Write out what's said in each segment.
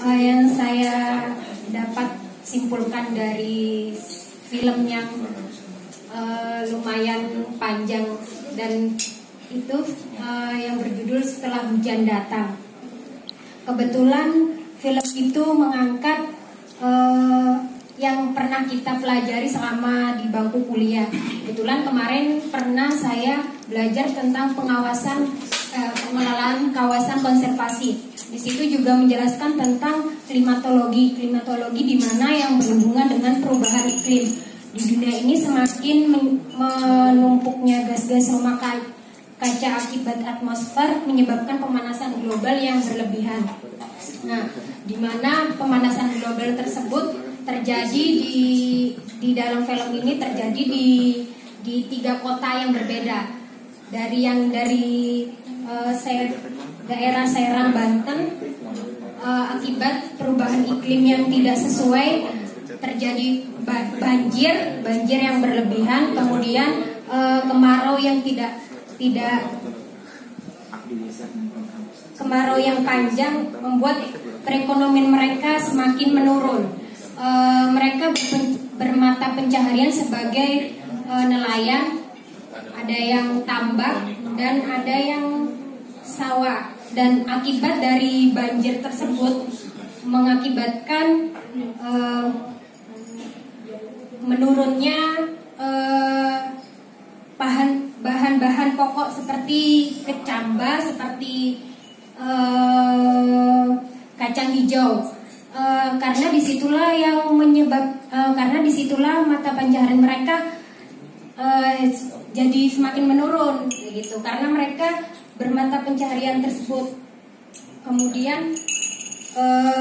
Yang saya dapat simpulkan dari film yang lumayan panjang dan itu yang berjudul Setelah Hujan Datang. Kebetulan film itu mengangkat yang pernah kita pelajari selama di bangku kuliah. Kebetulan kemarin pernah saya belajar tentang pengenalan kawasan konservasi. Di situ juga menjelaskan tentang klimatologi di mana yang berhubungan dengan perubahan iklim. Di dunia ini semakin menumpuknya gas-gas rumah kaca akibat atmosfer menyebabkan pemanasan global yang berlebihan. Nah, di mana pemanasan global tersebut terjadi di dalam film ini terjadi di 3 kota yang berbeda. Dari daerah Serang, Banten, akibat perubahan iklim yang tidak sesuai terjadi banjir yang berlebihan, kemudian kemarau yang panjang membuat perekonomian mereka semakin menurun. Mereka bermata pencaharian sebagai nelayan, ada yang tambak dan ada yang sawah. Dan akibat dari banjir tersebut mengakibatkan menurunnya bahan-bahan pokok seperti kecamba, seperti kacang hijau. Karena disitulah mata pencaharian mereka jadi semakin menurun, gitu. Karena mereka bermata pencaharian tersebut. Kemudian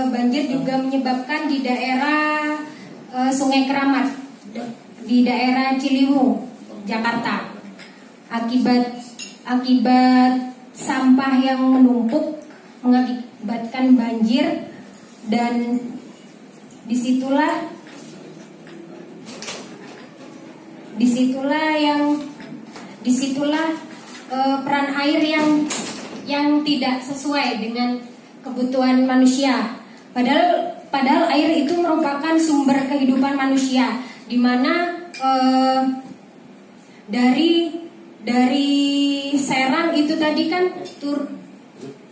banjir juga menyebabkan di daerah Sungai Keramat, di daerah Ciliwung, Jakarta. Akibat sampah yang menumpuk mengakibatkan banjir, dan disitulah peran air yang tidak sesuai dengan kebutuhan manusia. Padahal air itu merupakan sumber kehidupan manusia, di mana dari Serang itu tadi kan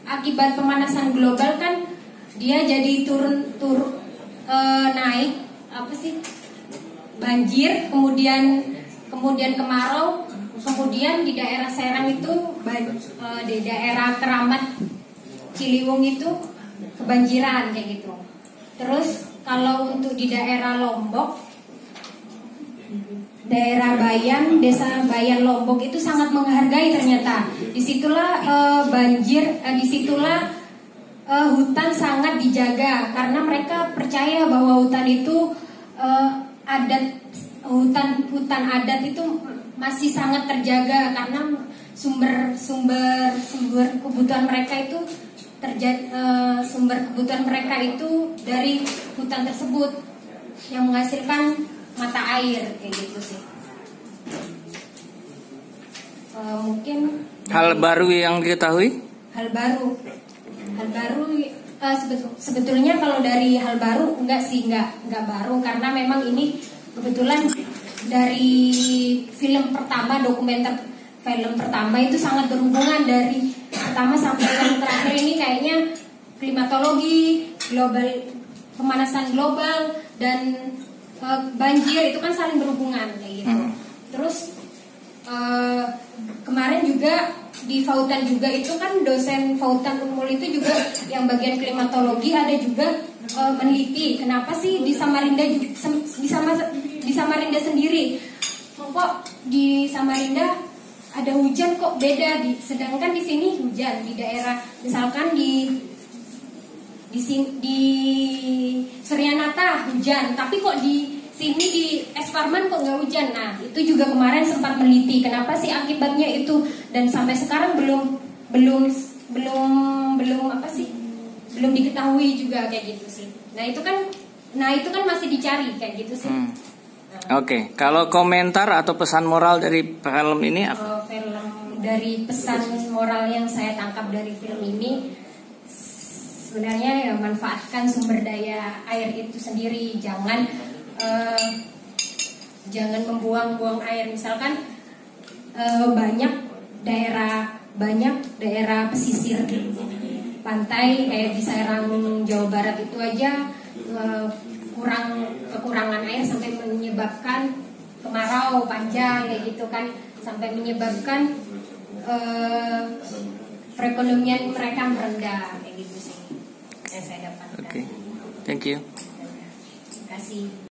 akibat pemanasan global kan dia jadi naik banjir, kemudian kemarau, kemudian di daerah Serang itu di daerah Keramat Ciliwung itu kebanjiran kayak gitu. Terus kalau untuk di daerah Lombok, daerah Bayan, desa Bayan Lombok itu sangat menghargai ternyata. Disitulah disitulah hutan sangat dijaga karena mereka percaya bahwa hutan itu hutan adat itu masih sangat terjaga karena sumber kebutuhan mereka itu dari hutan tersebut yang menghasilkan mata air kayak gitu sih. Mungkin hal baru yang diketahui? Hal baru sebetulnya kalau dari hal baru enggak baru, karena memang ini kebetulan dari dokumenter film pertama itu sangat berhubungan, dari pertama sampai yang terakhir ini kayaknya klimatologi global, pemanasan global dan banjir itu kan saling berhubungan kayak gitu. Terus kemarin juga di Fautan juga itu kan dosen Fautan Unmul itu juga yang bagian klimatologi ada juga meneliti kenapa sih di Samarinda sendiri kok di Samarinda ada hujan kok beda, sedangkan di sini hujan di daerah misalkan di Suryanata hujan, tapi kok di sini di Esparman kok nggak hujan. Nah itu juga kemarin sempat meneliti kenapa sih akibatnya itu, dan sampai sekarang belum diketahui juga kayak gitu sih. Nah itu kan masih dicari kayak gitu sih. Oke. Kalau komentar atau pesan moral dari film ini apa? Dari pesan moral yang saya tangkap dari film ini, sebenarnya ya manfaatkan sumber daya air itu sendiri, jangan membuang-buang air. Misalkan banyak daerah pesisir pantai kayak di Serang Jawa Barat itu aja kekurangan air sampai menyebabkan kemarau panjang kayak gitu kan, sampai menyebabkan perekonomian mereka merendah kayak gitu sih yang saya dapatkan. Thank you. Terima kasih.